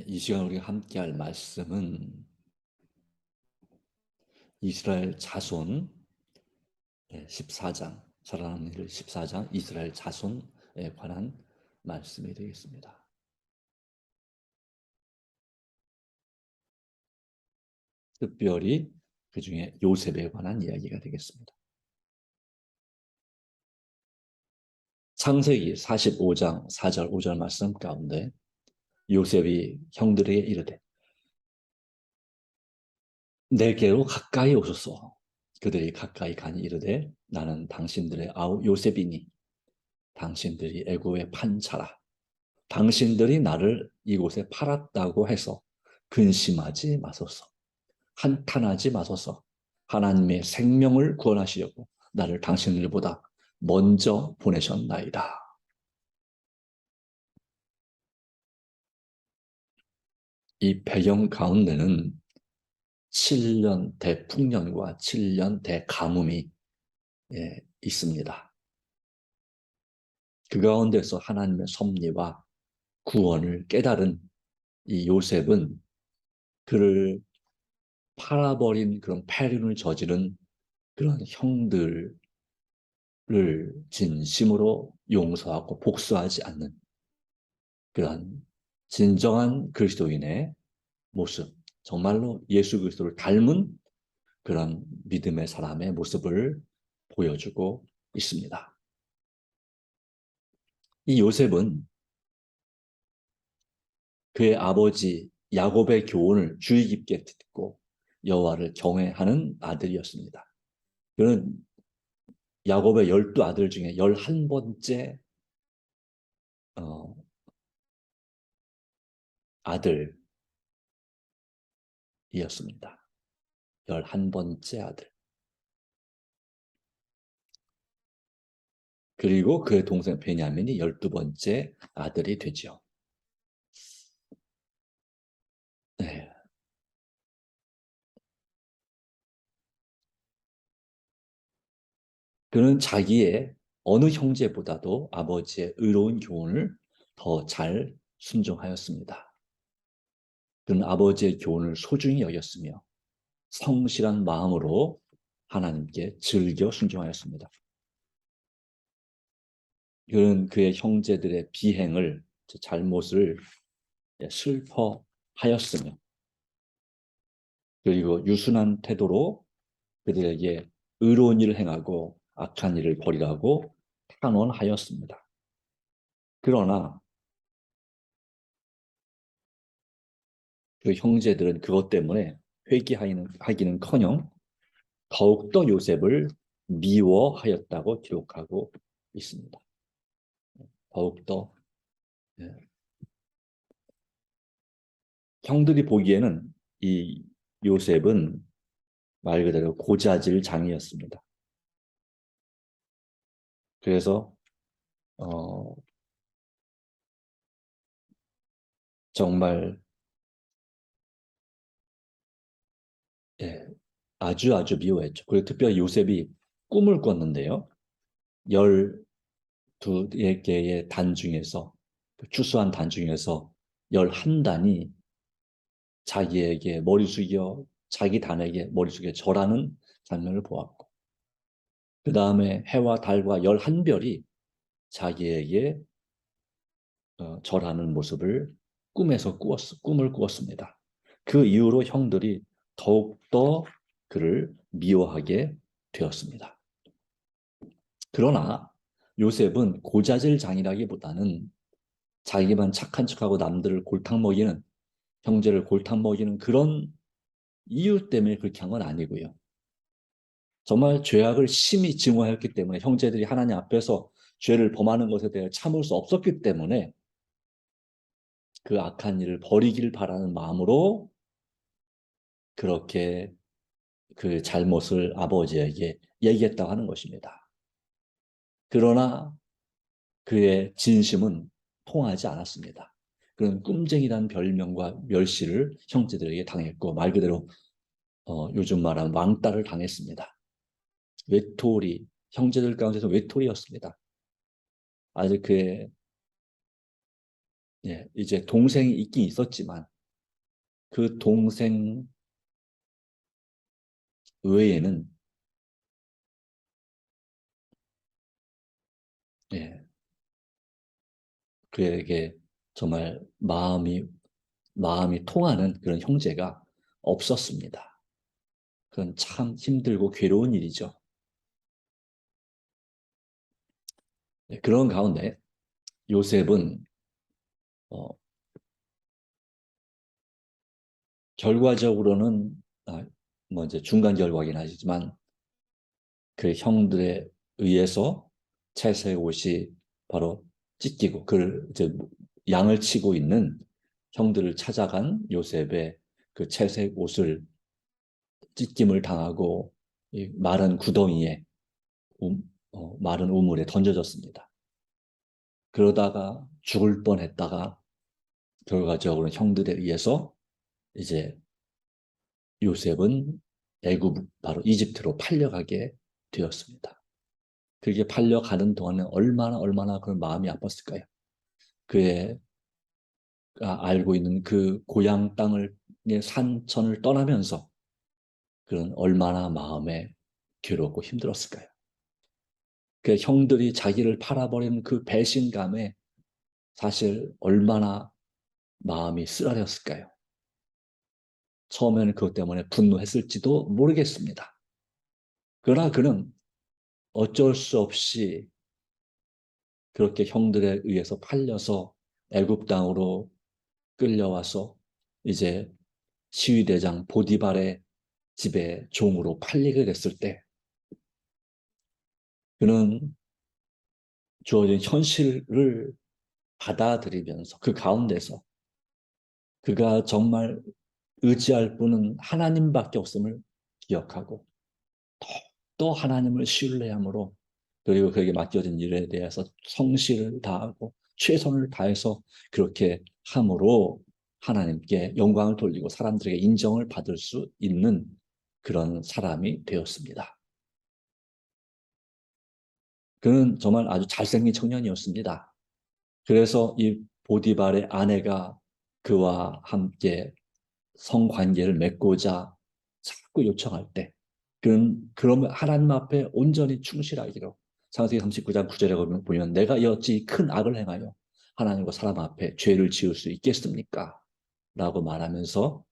이 시간 우리가 함께 할 말씀은 이스라엘 자손 14장, 살아남은 이들 14장 이스라엘 자손에 관한 말씀이 되겠습니다. 특별히 그 중에 요셉에 관한 이야기가 되겠습니다. 창세기 45장 4절 5절 말씀 가운데 요셉이 형들에게 이르되 내게로 가까이 오소서. 그들이 가까이 가니 이르되 나는 당신들의 아우 요셉이니 당신들이 애굽에 판 자라. 당신들이 나를 이곳에 팔았다고 해서 근심하지 마소서. 한탄하지 마소서. 하나님의 생명을 구원하시려고 나를 당신들보다 먼저 보내셨나이다. 이 배경 가운데는 7년 대풍년과 7년 대가뭄이 있습니다. 그 가운데서 하나님의 섭리와 구원을 깨달은 이 요셉은 그를 팔아버린 그런 패륜을 저지른 그런 형들을 진심으로 용서하고 복수하지 않는 그런 진정한 그리스도인의 모습, 정말로 예수 그리스도를 닮은 그런 믿음의 사람의 모습을 보여주고 있습니다. 이 요셉은 그의 아버지 야곱의 교훈을 주의 깊게 듣고 여호와를 경외하는 아들이었습니다. 그는 야곱의 12아들 중에 11번째 아들이었습니다. 11번째 아들. 그리고 그의 동생 베냐민이 12번째 아들이 되죠. 네. 그는 자기의 어느 형제보다도 아버지의 의로운 교훈을 더 잘 순종하였습니다. 그는 아버지의 교훈을 소중히 여겼으며 성실한 마음으로 하나님께 즐겨 순종하였습니다. 그는 그의 형제들의 비행을, 잘못을 슬퍼하였으며 그리고 유순한 태도로 그들에게 의로운 일을 행하고 악한 일을 버리라고 탄원하였습니다. 그러나 그 형제들은 그것 때문에 회개하기는커녕 더욱더 요셉을 미워하였다고 기록하고 있습니다. 더욱더 형들이 보기에는 이 요셉은 말 그대로 고자질 장이었습니다. 그래서 정말 아주 미워했죠. 그리고 특별히 요셉이 꿈을 꿨는데요. 12개의 단 중에서 추수한 단 중에서 11단이 자기에게 머리 숙여 자기 단에게 머리 숙여 절하는 장면을 보았고 그 다음에 해와 달과 11별이 자기에게 절하는 모습을 꿈을 꾸었습니다. 그 이후로 형들이 더욱더 그를 미워하게 되었습니다. 그러나 요셉은 고자질 장이라기보다는 자기만 착한 척하고 남들을 골탕 먹이는 형제를 골탕 먹이는 그런 이유 때문에 그렇게 한 건 아니고요. 정말 죄악을 심히 증오하였기 때문에 형제들이 하나님 앞에서 죄를 범하는 것에 대해 참을 수 없었기 때문에 그 악한 일을 버리길 바라는 마음으로 그렇게 그 잘못을 아버지에게 얘기했다고 하는 것입니다. 그러나 그의 진심은 통하지 않았습니다. 그런 꿈쟁이라는 별명과 멸시를 형제들에게 당했고 말 그대로 요즘 말하는 왕따를 당했습니다. 외톨이, 형제들 가운데서 외톨이였습니다. 아직 그의 예, 이제 동생이 있긴 있었지만 그 동생 외에는 예, 그에게 정말 마음이 통하는 그런 형제가 없었습니다. 그건 참 힘들고 괴로운 일이죠. 예, 그런 가운데 요셉은 어, 결과적으로는 뭐 이제 중간 결과긴 하지만 그 형들에 의해서 채색 옷이 바로 찢기고 그 이제 양을 치고 있는 형들을 찾아간 요셉의 그 채색 옷을 찢김을 당하고 이 마른 구덩이에 마른 우물에 던져졌습니다. 그러다가 죽을 뻔했다가 결과적으로 형들에 의해서 이제 요셉은 애굽 바로 이집트로 팔려가게 되었습니다. 그게 팔려가는 동안에 얼마나 그 마음이 아팠을까요? 그의 알고 있는 그 고향 땅을 산천을 떠나면서 그런 얼마나 마음에 괴롭고 힘들었을까요? 그 형들이 자기를 팔아버리는 그 배신감에 사실 얼마나 마음이 쓰라렸을까요? 처음에는 그것 때문에 분노했을지도 모르겠습니다. 그러나 그는 어쩔 수 없이 그렇게 형들에 의해서 팔려서 애굽 땅으로 끌려와서 이제 시위대장 보디발의 집에 종으로 팔리게 됐을 때 그는 주어진 현실을 받아들이면서 그 가운데서 그가 정말 의지할 분은 하나님밖에 없음을 기억하고 또 하나님을 신뢰함으로 그리고 그에게 맡겨진 일에 대해서 성실을 다하고 최선을 다해서 그렇게 함으로 하나님께 영광을 돌리고 사람들에게 인정을 받을 수 있는 그런 사람이 되었습니다. 그는 정말 아주 잘생긴 청년이었습니다. 그래서 이 보디발의 아내가 그와 함께 성관계를 맺고자 자꾸 요청할 때 그러면 하나님 앞에 온전히 충실하기로 창세기 39장 9절에 보면 내가 어찌 큰 악을 행하여 하나님과 사람 앞에 죄를 지을 수 있겠습니까? 라고 말하면서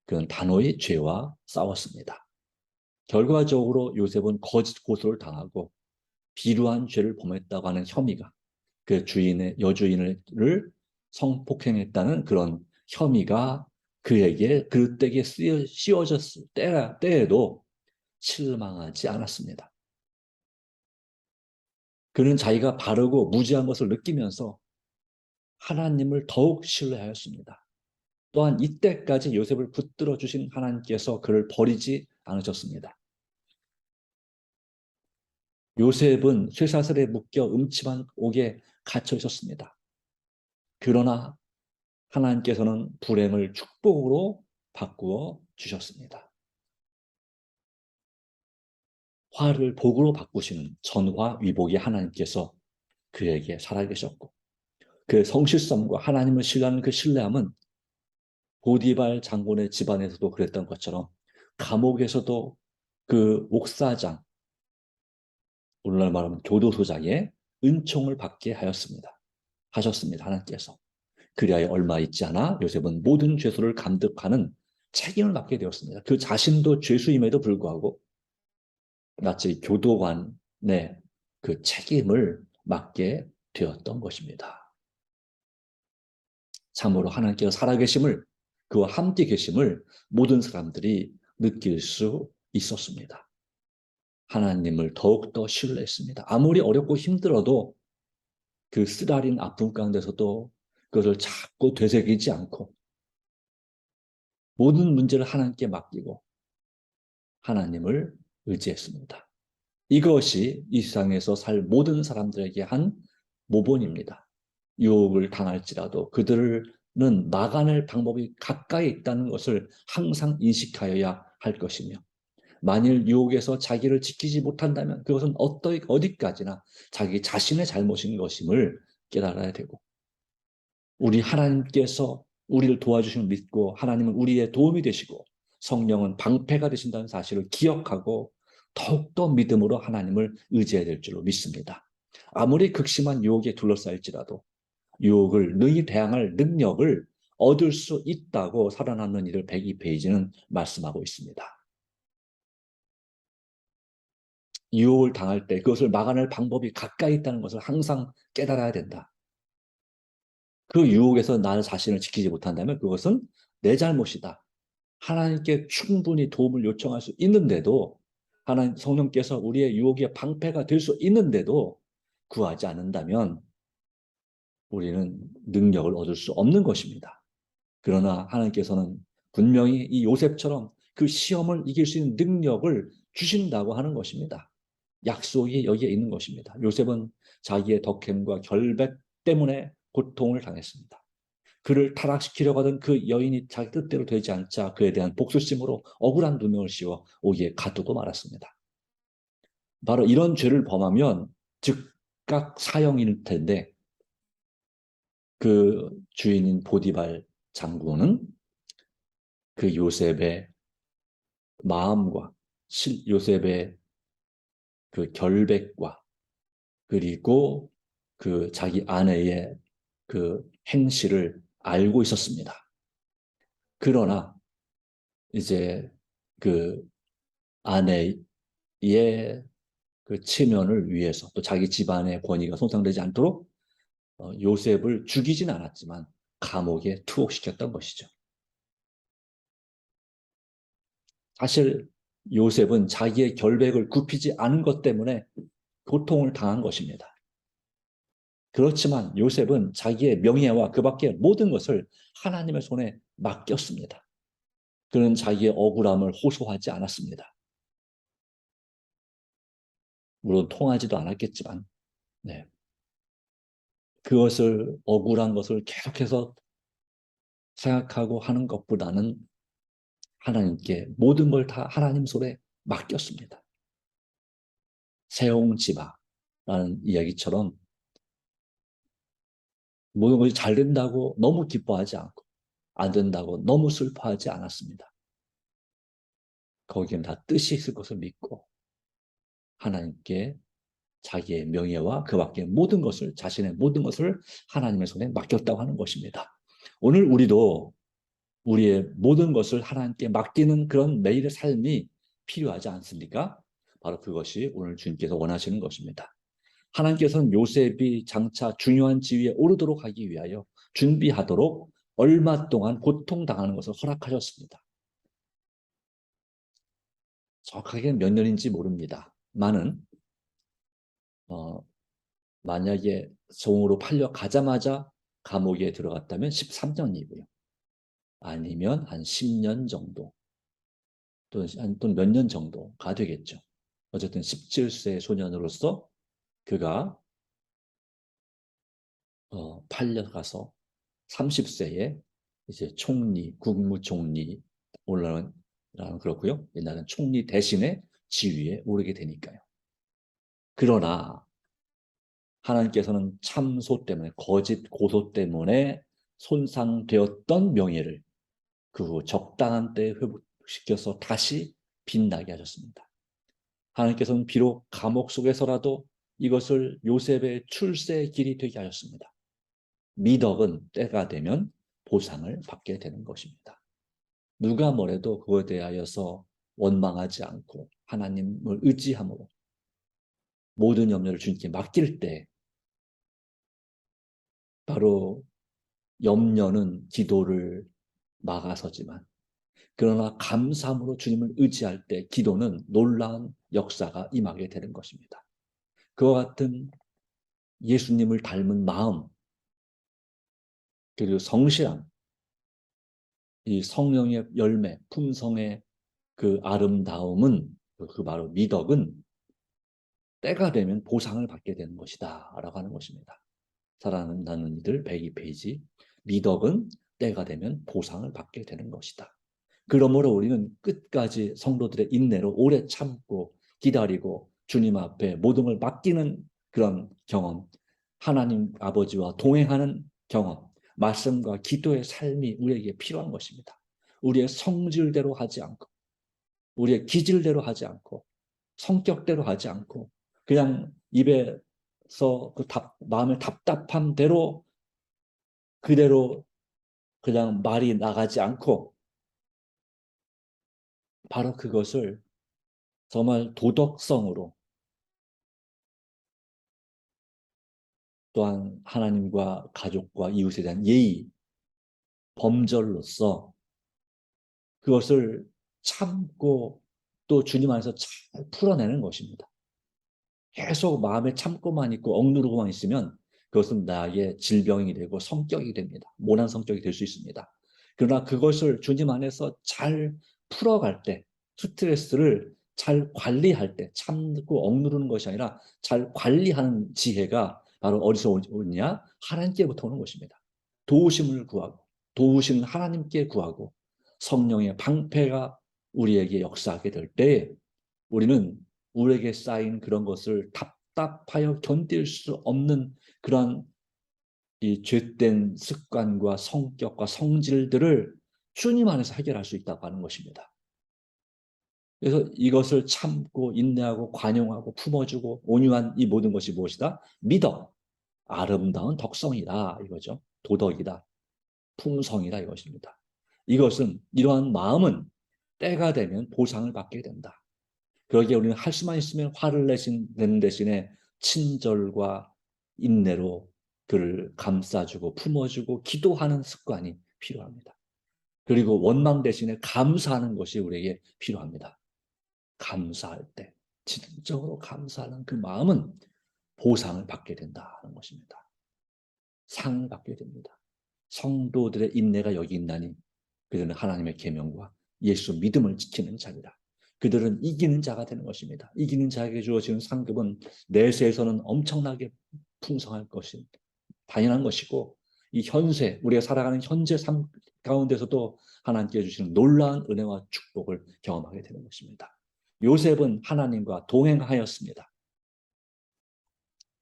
그는 단호히 죄와 싸웠습니다. 결과적으로 요셉은 거짓 고소를 당하고 비루한 죄를 범했다고 하는 혐의가 그 주인의 여주인을 성폭행했다는 그런 혐의가 그에게 그때에 씌워졌을 때에도 실망하지 않았습니다. 그는 자기가 바르고 무지한 것을 느끼면서 하나님을 더욱 신뢰하였습니다. 또한 이때까지 요셉을 붙들어 주신 하나님께서 그를 버리지 않으셨습니다. 요셉은 쇠사슬에 묶여 음침한 옥에 갇혀 있었습니다. 그러나 하나님께서는 불행을 축복으로 바꾸어 주셨습니다. 화를 복으로 바꾸시는 전화위복의 하나님께서 그에게 살아계셨고 그 성실성과 하나님을 신뢰하는 그 신뢰함은 보디발 장군의 집안에서도 그랬던 것처럼 감옥에서도 그 옥사장, 오늘날 말하면 교도소장의 은총을 받게 하셨습니다. 하나님께서. 그리하여 얼마 있지 않아 요셉은 모든 죄수를 감독하는 책임을 맡게 되었습니다. 그 자신도 죄수임에도 불구하고 마치 교도관의 그 책임을 맡게 되었던 것입니다. 참으로 하나님께서 살아계심을 그와 함께 계심을 모든 사람들이 느낄 수 있었습니다. 하나님을 더욱더 신뢰했습니다. 아무리 어렵고 힘들어도 그 쓰라린 아픔 가운데서도 그것을 자꾸 되새기지 않고 모든 문제를 하나님께 맡기고 하나님을 의지했습니다. 이것이 이 세상에서 살 모든 사람들에게 한 모본입니다. 유혹을 당할지라도 그들은 막아낼 방법이 가까이 있다는 것을 항상 인식하여야 할 것이며 만일 유혹에서 자기를 지키지 못한다면 그것은 어디까지나 자기 자신의 잘못인 것임을 깨달아야 되고 우리 하나님께서 우리를 도와주심을 믿고 하나님은 우리의 도움이 되시고 성령은 방패가 되신다는 사실을 기억하고 더욱더 믿음으로 하나님을 의지해야 될 줄로 믿습니다. 아무리 극심한 유혹에 둘러싸일지라도 유혹을 능히 대항할 능력을 얻을 수 있다고 살아남는 일을 102페이지는 말씀하고 있습니다. 유혹을 당할 때 그것을 막아낼 방법이 가까이 있다는 것을 항상 깨달아야 된다. 그 유혹에서 나 자신을 지키지 못한다면 그것은 내 잘못이다. 하나님께 충분히 도움을 요청할 수 있는데도 하나님 성령께서 우리의 유혹의 방패가 될 수 있는데도 구하지 않는다면 우리는 능력을 얻을 수 없는 것입니다. 그러나 하나님께서는 분명히 이 요셉처럼 그 시험을 이길 수 있는 능력을 주신다고 하는 것입니다. 약속이 여기에 있는 것입니다. 요셉은 자기의 덕햄과 결백 때문에 고통을 당했습니다. 그를 타락시키려고 하던 그 여인이 자기 뜻대로 되지 않자 그에 대한 복수심으로 억울한 누명을 씌워 오기에 가두고 말았습니다. 바로 이런 죄를 범하면 즉각 사형일 텐데 그 주인인 보디발 장군은 그 요셉의 마음과 요셉의 그 결백과 그리고 그 자기 아내의 그 행실을 알고 있었습니다. 그러나 이제 그 아내의 그 체면을 위해서 또 자기 집안의 권위가 손상되지 않도록 요셉을 죽이진 않았지만 감옥에 투옥시켰던 것이죠. 사실 요셉은 자기의 결백을 굽히지 않은 것 때문에 고통을 당한 것입니다. 그렇지만 요셉은 자기의 명예와 그 밖의 모든 것을 하나님의 손에 맡겼습니다. 그는 자기의 억울함을 호소하지 않았습니다. 물론 통하지도 않았겠지만 네. 그것을 억울한 것을 계속해서 생각하고 하는 것보다는 하나님께 모든 걸 다 하나님 손에 맡겼습니다. 세옹지마라는 이야기처럼 모든 것이 잘 된다고 너무 기뻐하지 않고 안 된다고 너무 슬퍼하지 않았습니다. 거기에는 다 뜻이 있을 것을 믿고 하나님께 자기의 명예와 그 밖의 모든 것을 자신의 모든 것을 하나님의 손에 맡겼다고 하는 것입니다. 오늘 우리도 우리의 모든 것을 하나님께 맡기는 그런 매일의 삶이 필요하지 않습니까? 바로 그것이 오늘 주님께서 원하시는 것입니다. 하나님께서는 요셉이 장차 중요한 지위에 오르도록 하기 위하여 준비하도록 얼마 동안 고통당하는 것을 허락하셨습니다. 정확하게 몇 년인지 모릅니다. 만약에 종으로 팔려가자마자 감옥에 들어갔다면 13년이고요. 아니면 한 10년 정도 또는 몇 년 정도가 되겠죠. 어쨌든 17세 소년으로서 그가 팔려가서 30세에 이제 총리, 국무총리 올라가는 그렇고요. 옛날엔 총리 대신에 지위에 오르게 되니까요. 그러나 하나님께서는 참소 때문에 거짓 고소 때문에 손상되었던 명예를 그 후 적당한 때에 회복시켜서 다시 빛나게 하셨습니다. 하나님께서는 비록 감옥 속에서라도 이것을 요셉의 출세의 길이 되게 하셨습니다. 미덕은 때가 되면 보상을 받게 되는 것입니다. 누가 뭐래도 그거에 대하여서 원망하지 않고 하나님을 의지함으로 모든 염려를 주님께 맡길 때 바로 염려는 기도를 막아서지만 그러나 감사함으로 주님을 의지할 때 기도는 놀라운 역사가 임하게 되는 것입니다. 그와 같은 예수님을 닮은 마음 그리고 성실함 이 성령의 열매 품성의 그 아름다움은 그 바로 미덕은 때가 되면 보상을 받게 되는 것이다 라고 하는 것입니다. 사랑하는 이들 102페이지 미덕은 때가 되면 보상을 받게 되는 것이다. 그러므로 우리는 끝까지 성도들의 인내로 오래 참고 기다리고 주님 앞에 모든 걸 맡기는 그런 경험 하나님 아버지와 동행하는 경험 말씀과 기도의 삶이 우리에게 필요한 것입니다. 우리의 성질대로 하지 않고, 우리의 기질대로 하지 않고, 성격대로 하지 않고, 그냥 입에서 마음의 답답함 대로 그대로 그냥 말이 나가지 않고, 바로 그것을 정말 도덕성으로, 또한 하나님과 가족과 이웃에 대한 예의, 범절로서 그것을 참고 또 주님 안에서 잘 풀어내는 것입니다. 계속 마음에 참고만 있고 억누르고만 있으면 그것은 나의 질병이 되고 성격이 됩니다. 모난 성격이 될 수 있습니다. 그러나 그것을 주님 안에서 잘 풀어갈 때, 스트레스를 잘 관리할 때, 참고 억누르는 것이 아니라 잘 관리하는 지혜가 바로 어디서 오느냐? 하나님께부터 오는 것입니다. 도우심을 구하고, 도우시는 하나님께 구하고, 성령의 방패가 우리에게 역사하게 될 때 우리는 우리에게 쌓인 그런 것을 답답하여 견딜 수 없는 그런 이 죄된 습관과 성격과 성질들을 주님 안에서 해결할 수 있다고 하는 것입니다. 그래서 이것을 참고 인내하고 관용하고 품어주고 온유한 이 모든 것이 무엇이다? 믿어. 아름다운 덕성이다 이거죠. 도덕이다. 품성이다 이것입니다. 이것은 이러한 마음은 때가 되면 보상을 받게 된다. 그러기에 우리는 할 수만 있으면 화를 내는 대신에 친절과 인내로 그를 감싸주고 품어주고 기도하는 습관이 필요합니다. 그리고 원망 대신에 감사하는 것이 우리에게 필요합니다. 감사할 때, 진정으로 감사하는 그 마음은 보상을 받게 된다는 것입니다. 상을 받게 됩니다. 성도들의 인내가 여기 있나니 그들은 하나님의 계명과 예수 믿음을 지키는 자리라. 그들은 이기는 자가 되는 것입니다. 이기는 자에게 주어지는 상급은 내세에서는 엄청나게 풍성할 것이 당연한 것이고 이 현세, 우리가 살아가는 현재 삶 가운데서도 하나님께 주시는 놀라운 은혜와 축복을 경험하게 되는 것입니다. 요셉은 하나님과 동행하였습니다.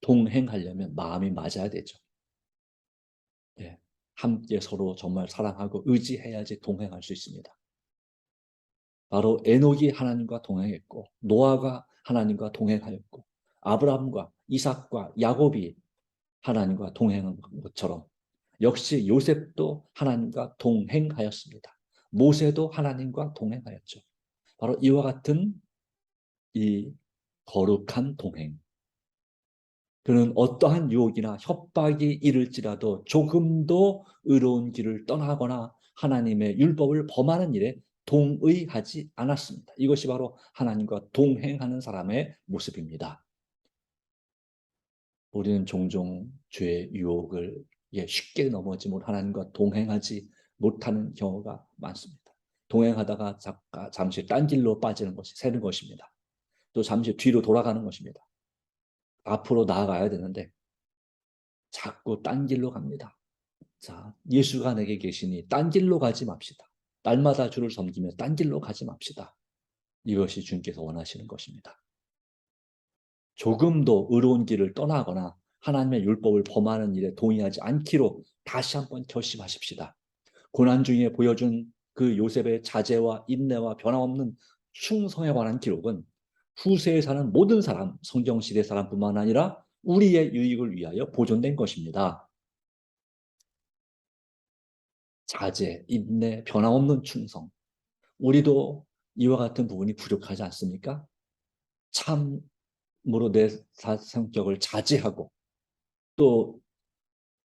동행하려면 마음이 맞아야 되죠. 네. 함께 서로 정말 사랑하고 의지해야지 동행할 수 있습니다. 바로 에녹이 하나님과 동행했고 노아가 하나님과 동행하였고 아브라함과 이삭과 야곱이 하나님과 동행한 것처럼 역시 요셉도 하나님과 동행하였습니다. 모세도 하나님과 동행하였죠. 바로 이와 같은 이 거룩한 동행. 그는 어떠한 유혹이나 협박이 이를지라도 조금도 의로운 길을 떠나거나 하나님의 율법을 범하는 일에 동의하지 않았습니다. 이것이 바로 하나님과 동행하는 사람의 모습입니다. 우리는 종종 죄의 유혹을 쉽게 넘어지 못 하나님과 동행하지 못하는 경우가 많습니다. 동행하다가 잠시 딴 길로 빠지는 것이 새는 것입니다. 또 잠시 뒤로 돌아가는 것입니다. 앞으로 나아가야 되는데 자꾸 딴 길로 갑니다. 자, 예수가 내게 계시니 딴 길로 가지 맙시다. 날마다 주를 섬기며 딴 길로 가지 맙시다. 이것이 주님께서 원하시는 것입니다. 조금도 의로운 길을 떠나거나 하나님의 율법을 범하는 일에 동의하지 않기로 다시 한번 결심하십시다. 고난 중에 보여준 그 요셉의 자제와 인내와 변함없는 충성에 관한 기록은 후세에 사는 모든 사람, 성경시대 사람뿐만 아니라 우리의 유익을 위하여 보존된 것입니다. 자제, 인내, 변함없는 충성. 우리도 이와 같은 부분이 부족하지 않습니까? 참으로 내 성격을 자제하고 또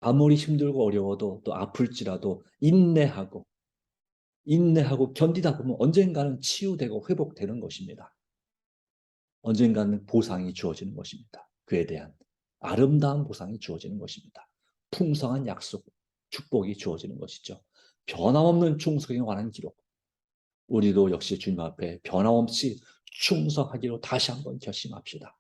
아무리 힘들고 어려워도 또 아플지라도 인내하고 견디다 보면 언젠가는 치유되고 회복되는 것입니다. 언젠가는 보상이 주어지는 것입니다. 그에 대한 아름다운 보상이 주어지는 것입니다. 풍성한 약속, 축복이 주어지는 것이죠. 변함없는 충성에 관한 기록. 우리도 역시 주님 앞에 변함없이 충성하기로 다시 한번 결심합시다.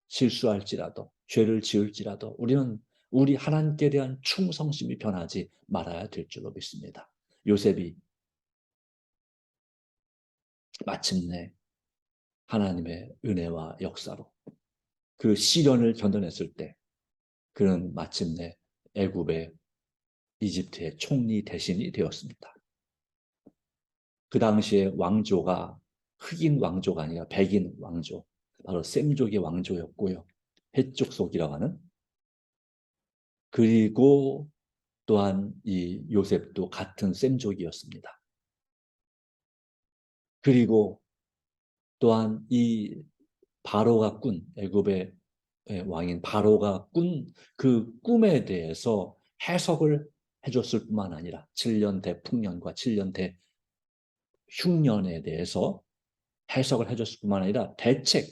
실수할지라도 죄를 지을지라도 우리는 우리 하나님께 대한 충성심이 변하지 말아야 될 줄로 믿습니다. 요셉이 마침내 하나님의 은혜와 역사로 그 시련을 견뎌냈을 때 그는 마침내 애굽의 이집트의 총리 대신이 되었습니다. 그 당시에 왕조가 흑인 왕조가 아니라 백인 왕조, 바로 셈족의 왕조였고요. 해족속이라고 하는. 그리고 또한 이 요셉도 같은 셈족이었습니다. 그리고 또한 이 바로가 꾼 애굽의 왕인 바로가 꾼 그 꿈에 대해서 해석을 해줬을 뿐만 아니라 7년 대풍년과 7년 대흉년에 대해서 해석을 해줬을 뿐만 아니라 대책,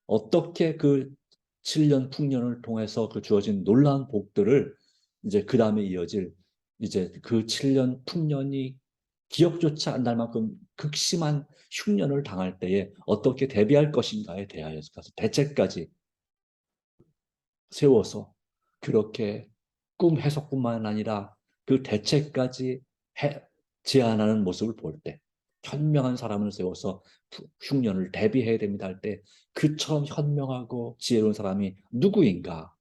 어떻게 그 7년 풍년을 통해서 그 주어진 놀라운 복들을 이제 그 다음에 이어질 이제 그 7년 풍년이 기억조차 안 날 만큼 극심한 흉년을 당할 때에 어떻게 대비할 것인가에 대하여서 대책까지 세워서 그렇게 꿈 해석뿐만 아니라 그 대책까지 제안하는 모습을 볼 때 현명한 사람을 세워서 흉년을 대비해야 됩니다 할 때 그처럼 현명하고 지혜로운 사람이 누구인가?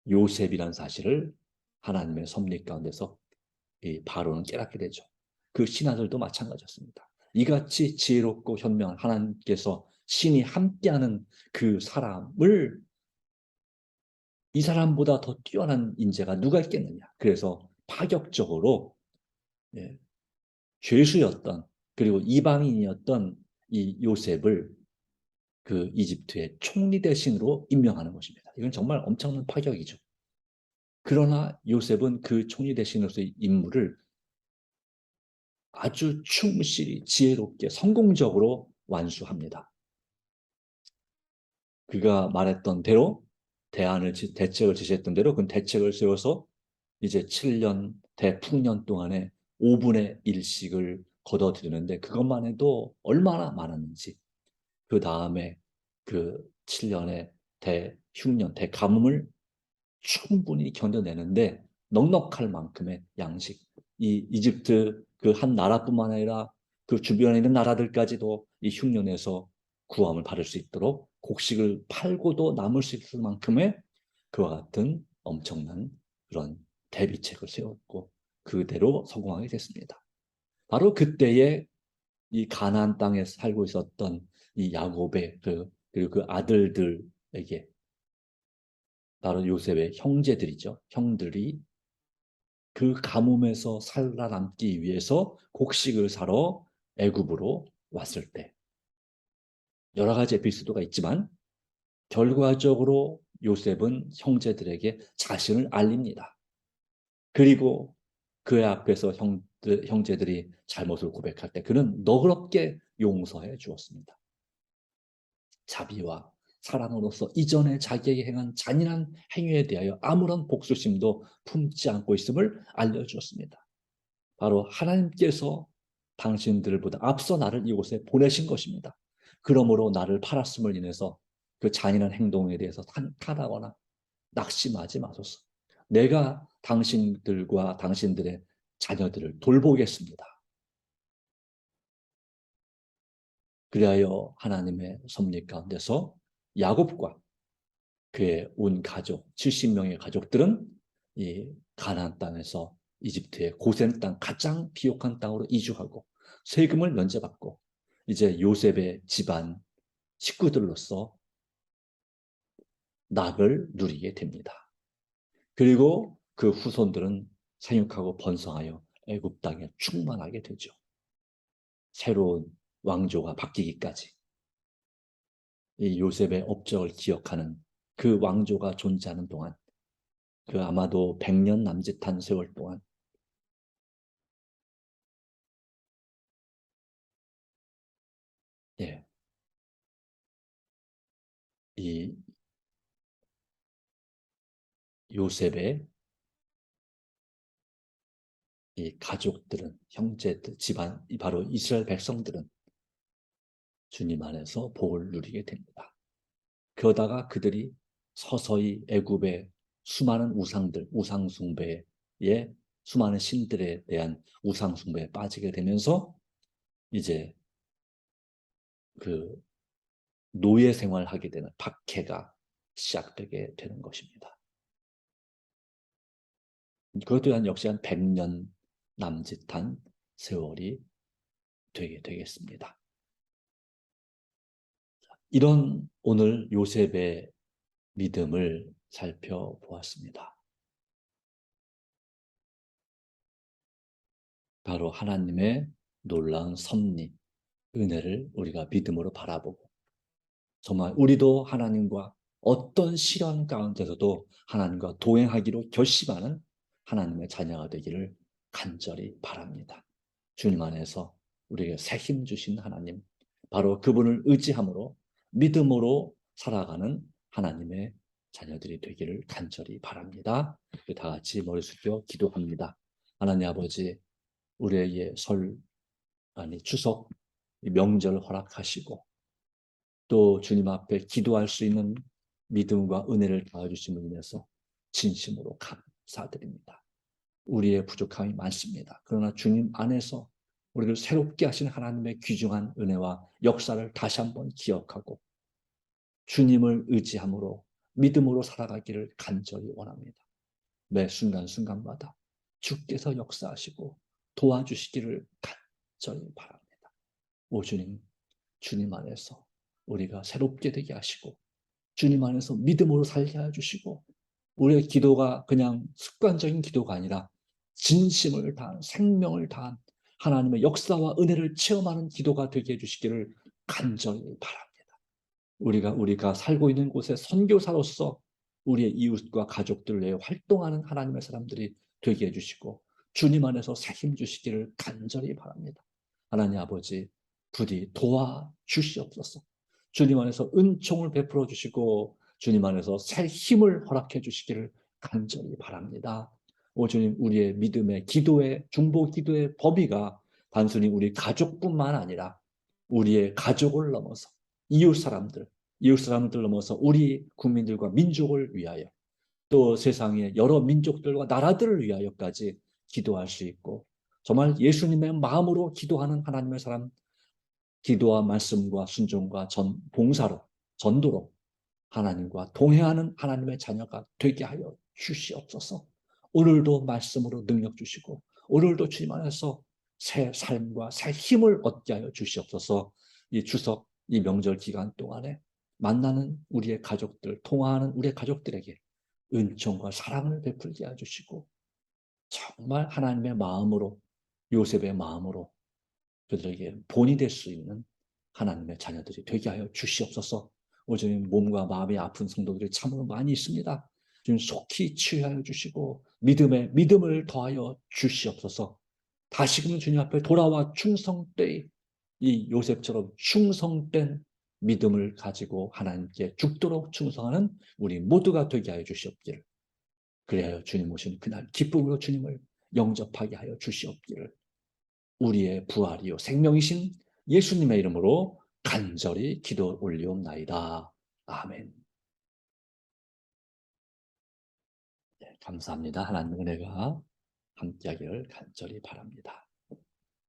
요셉이라는 사실을 하나님의 섭리 가운데서 이 바로는 깨닫게 되죠. 그 신하들도 마찬가지였습니다. 이같이 지혜롭고 현명한 하나님께서 신이 함께하는 그 사람을 이 사람보다 더 뛰어난 인재가 누가 있겠느냐. 그래서 파격적으로 예, 죄수였던 그리고 이방인이었던 이 요셉을 그 이집트의 총리 대신으로 임명하는 것입니다. 이건 정말 엄청난 파격이죠. 그러나 요셉은 그 총리 대신으로서의 임무를 아주 충실히 지혜롭게 성공적으로 완수합니다. 그가 말했던 대로 대책을 제시했던 대로 그 대책을 세워서 이제 7년 대풍년 동안에 5분의 1씩을 거둬들이는데 그것만 해도 얼마나 많았는지 그 다음에 그 7년의 대흉년 대가뭄을 충분히 견뎌내는데 넉넉할 만큼의 양식 이 이집트 그 한 나라뿐만 아니라 그 주변에 있는 나라들까지도 이 흉년에서 구함을 받을 수 있도록 곡식을 팔고도 남을 수 있을 만큼의 그와 같은 엄청난 그런 대비책을 세웠고 그대로 성공하게 됐습니다. 바로 그때에 이 가나안 땅에 살고 있었던 이 야곱의 그리고 그 아들들에게 바로 요셉의 형제들이죠. 형들이 그 가뭄에서 살아남기 위해서 곡식을 사러 애굽으로 왔을 때 여러 가지 에피소드가 있지만 결과적으로 요셉은 형제들에게 자신을 알립니다. 그리고 그의 앞에서 형제들이 잘못을 고백할 때 그는 너그럽게 용서해 주었습니다. 자비와 사랑으로서 이전에 자기에게 행한 잔인한 행위에 대하여 아무런 복수심도 품지 않고 있음을 알려주었습니다. 바로 하나님께서 당신들보다 앞서 나를 이곳에 보내신 것입니다. 그러므로 나를 팔았음을 인해서 그 잔인한 행동에 대해서 탄하거나 낙심하지 마소서. 내가 당신들과 당신들의 자녀들을 돌보겠습니다. 그리하여 하나님의 섭리 가운데서 야곱과 그의 온 가족, 70명의 가족들은 이 가나안 땅에서 이집트의 고센 땅, 가장 비옥한 땅으로 이주하고 세금을 면제받고 이제 요셉의 집안 식구들로서 낙을 누리게 됩니다. 그리고 그 후손들은 생육하고 번성하여 애굽 땅에 충만하게 되죠. 새로운 왕조가 바뀌기까지 이 요셉의 업적을 기억하는 그 왕조가 존재하는 동안 그 아마도 100년 남짓한 세월 동안 예, 이 요셉의 이 가족들은 형제들 집안 바로 이스라엘 백성들은 주님 안에서 복을 누리게 됩니다. 그러다가 그들이 서서히 애굽의 수많은 우상들, 우상숭배의 수많은 신들에 대한 우상숭배에 빠지게 되면서 이제 그 노예 생활하게 되는 박해가 시작되게 되는 것입니다. 그것도 역시 한 100년 남짓한 세월이 되게 되겠습니다. 이런 오늘 요셉의 믿음을 살펴보았습니다. 바로 하나님의 놀라운 섭리, 은혜를 우리가 믿음으로 바라보고 정말 우리도 하나님과 어떤 시련 가운데서도 하나님과 동행하기로 결심하는 하나님의 자녀가 되기를 간절히 바랍니다. 주님 안에서 우리에게 새 힘 주신 하나님, 바로 그분을 의지함으로 믿음으로 살아가는 하나님의 자녀들이 되기를 간절히 바랍니다. 다 같이 머리 숙여 기도합니다. 하나님 아버지, 우리에게 추석 명절 허락하시고 또 주님 앞에 기도할 수 있는 믿음과 은혜를 더해주심을 인해서 진심으로 감사드립니다. 우리의 부족함이 많습니다. 그러나 주님 안에서 우리를 새롭게 하신 하나님의 귀중한 은혜와 역사를 다시 한번 기억하고 주님을 의지함으로 믿음으로 살아가기를 간절히 원합니다. 매 순간순간마다 주께서 역사하시고 도와주시기를 간절히 바랍니다. 오 주님, 주님 안에서 우리가 새롭게 되게 하시고 주님 안에서 믿음으로 살게 해주시고 우리의 기도가 그냥 습관적인 기도가 아니라 진심을 다한 생명을 다한 하나님의 역사와 은혜를 체험하는 기도가 되게 해주시기를 간절히 바랍니다. 우리가 살고 있는 곳에 선교사로서 우리의 이웃과 가족들 외에 활동하는 하나님의 사람들이 되게 해주시고 주님 안에서 새 힘 주시기를 간절히 바랍니다. 하나님 아버지 부디 도와주시옵소서. 주님 안에서 은총을 베풀어 주시고 주님 안에서 새 힘을 허락해 주시기를 간절히 바랍니다. 오 주님, 우리의 믿음의 기도의 중보 기도의 범위가 단순히 우리 가족뿐만 아니라 우리의 가족을 넘어서 이웃 사람들 넘어서 우리 국민들과 민족을 위하여 또 세상의 여러 민족들과 나라들을 위하여까지 기도할 수 있고 정말 예수님의 마음으로 기도하는 하나님의 사람, 기도와 말씀과 순종과 봉사로 전도로 하나님과 동행하는 하나님의 자녀가 되게 하여 주시옵소서. 오늘도 말씀으로 능력 주시고 오늘도 주님 안에서 새 삶과 새 힘을 얻게 하여 주시옵소서. 이 추석, 이 명절 기간 동안에 만나는 우리의 가족들, 통화하는 우리의 가족들에게 은총과 사랑을 베풀게 해주시고 정말 하나님의 마음으로 요셉의 마음으로 그들에게 본이 될 수 있는 하나님의 자녀들이 되게 하여 주시옵소서. 오늘 몸과 마음이 아픈 성도들이 참으로 많이 있습니다. 지금 속히 치유하여 주시고 믿음을 더하여 주시옵소서. 다시금 주님 앞에 돌아와 충성되이 이 요셉처럼 충성된 믿음을 가지고 하나님께 죽도록 충성하는 우리 모두가 되게 하여 주시옵기를. 그래야 주님 오신 그날 기쁨으로 주님을 영접하게 하여 주시옵기를. 우리의 부활이요 생명이신 예수님의 이름으로 간절히 기도 올리옵나이다. 아멘. 네, 감사합니다. 하나님의 은혜가 함께하기를 간절히 바랍니다.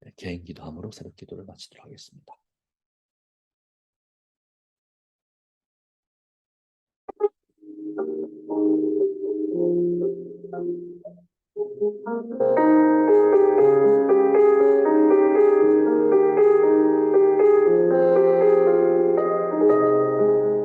네, 개인 기도함으로 새벽 기도를 마치도록 하겠습니다.